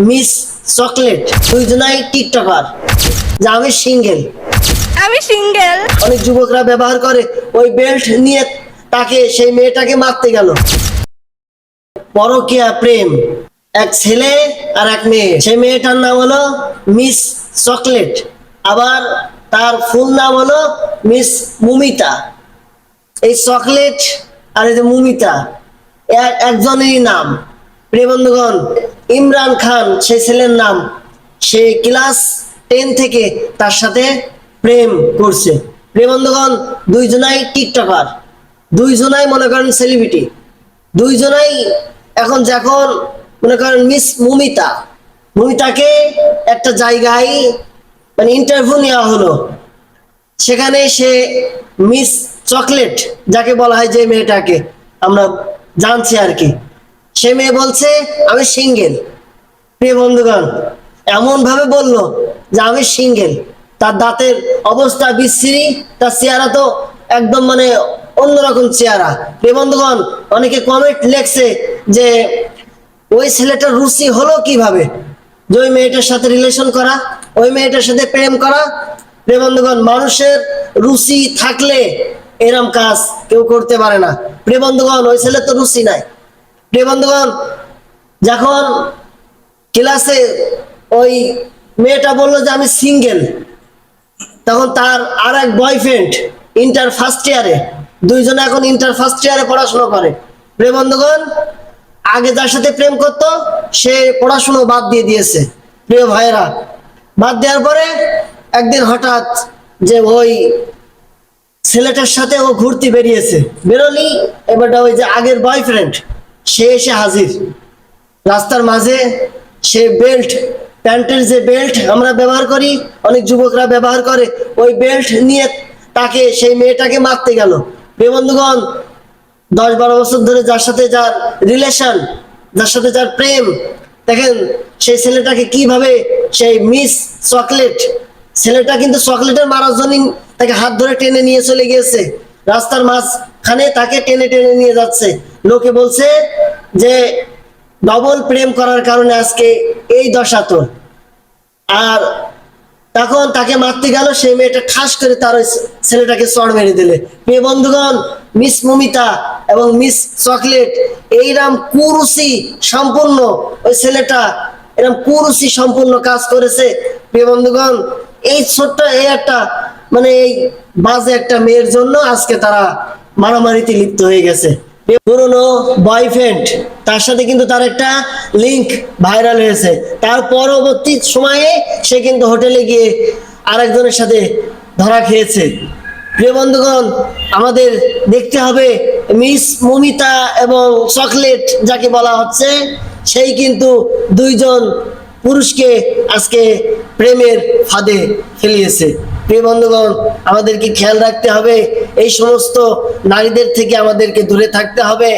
Miss chocolate, দুইজনাই TikToker. যে আমি single, অনেক যুবকরা ব্যবহার করে ওই বেল্ট নিয়ে তাকে সেই মেয়েটাকে মারতে গেল। পরকীয়া প্রেম, এক ছেলে আর এক মেয়ে। সেই মেয়েটার নাম হলো মিস চকলেট, আবার তার ফুল নাম হলো মিস মুমিতা। এই চকলেট আর এই যে মুমিতা একজনেরই নাম। প্রিয় বন্ধুগণ, ইমরান খান সেই ছেলের নাম। সে ক্লাস 10 থেকে তার সাথে প্রেম করছে। প্রিয় বন্ধুগণ, দুইজনাই টিকটকার, দুইজনাই মনে করেন সেলিব্রিটি, দুইজনাই এখন যখন মনে করেন মিস মুমিতাকে একটা জায়গায় মানে ইন্টারভিউ নেওয়া হলো। সেখানে সে মিস চকলেট যাকে বলা হয়, যে মেয়েটাকে আমরা জানছি আর কি, সে মেয়ে বলছে আমি সিঙ্গেল। প্রিয় বন্ধুগণ, এমন ভাবে বললো যে আমি সিঙ্গেল। তার দাঁতের অবস্থা বিশ্রী, তার চেহারা তো একদম মানে অন্যরকম চেহারা। প্রিয় বন্ধুগণ, অনেকে কমেন্ট লেখছে যে ওই ছেলেটার রুচি হলো কিভাবে, যে ওই মেয়েটার সাথে রিলেশন করা, ওই মেয়েটার সাথে প্রেম করা। প্রিয় বন্ধুগণ, মানুষের রুচি থাকলে এরম কাজ কেউ করতে পারে না। প্রিয় বন্ধুগণ, ওই ছেলে তো রুচি নাই। প্রিয় বন্ধুগণ, যখন ক্লাসে ওই মেয়েটা বললো যে আমি সিঙ্গেল, তখন তার আর এক বয়ফ্রেন্ড ইন্টার ফার্স্ট ইয়ারে, দুইজনে এখন ইন্টার ফার্স্ট ইয়ারে পড়াশোনা করে। প্রিয় বন্ধুগণ, আগে যার সাথে প্রেম করতো সে পড়াশোনা বাদ দিয়ে দিয়েছে। প্রিয় ভাইয়েরা, বাদ দেওয়ার পরে একদিন হঠাৎ যে ওই ছেলেটার সাথে ও ঘুরতে বেরিয়েছে, বেরোলি এবার ওই যে আগের বয়ফ্রেন্ড সে এসে হাজির রাস্তার মাঝে। সে বেল্ট, প্যান্টের যে বেল্ট আমরা ব্যবহার করি, অনেক যুবকরা ব্যবহার করে, ওই বেল্ট নিয়ে তাকে সেই মেয়েটাকে মারতে গেল। প্রিয় বন্ধুগণ, 10-12 বছর ধরে যার সাথে যার রিলেশন, যার সাথে যার প্রেম, দেখেন সেই ছেলেটাকে কিভাবে সেই মিস চকলেট, ছেলেটা কিন্তু চকলেটের মারার জন্য তাকে হাত ধরে টেনে নিয়ে চলে গিয়েছে। রাস্তার মাঝখানে তাকে টেনে টেনে নিয়ে যাচ্ছে। লোকে বলছে যে ডবল প্রেম করার কারণে আজকে এই দশা তোর। আর তখন তাকে মারতে গেল, সেই মেয়েটা ঠাস করে তার ওই ছেলেটাকে চড় মেরে দিলে। প্রিয় বন্ধুগণ, মিস মুমিতা এবং মিস চকলেট এইরকম কুরুচি সম্পূর্ণ, ওই ছেলেটা এরকম কুরুচি সম্পূর্ণ কাজ করেছে। প্রিয় বন্ধুগণ, এই ছোট্ট এই একটা মানে এই বাজে একটা মেয়ের জন্য আজকে তারা মারামারিতে লিপ্ত হয়ে গেছে। পুরনো বয়ফ্রেন্ড, তার সাথে কিন্তু তার একটা লিংক ভাইরাল হয়েছে। তার পরবর্তী সময়ে সে কিন্তু হোটেলে গিয়ে আরেকজনের সাথে ধরা খেয়েছে। প্রিয় বন্ধুগণ, আমাদের দেখতে হবে মিস মুমিতা এবং চকলেট যাকে বলা হচ্ছে, সেই কিন্তু দুইজন পুরুষকে আজকে প্রেমের ফাঁদে ফেলিয়েছে। প্রিয় বন্ধুগণ, আমাদেরকে খেয়াল রাখতে হবে, এই সমস্ত নারীদের থেকে আমাদেরকে দূরে থাকতে হবে।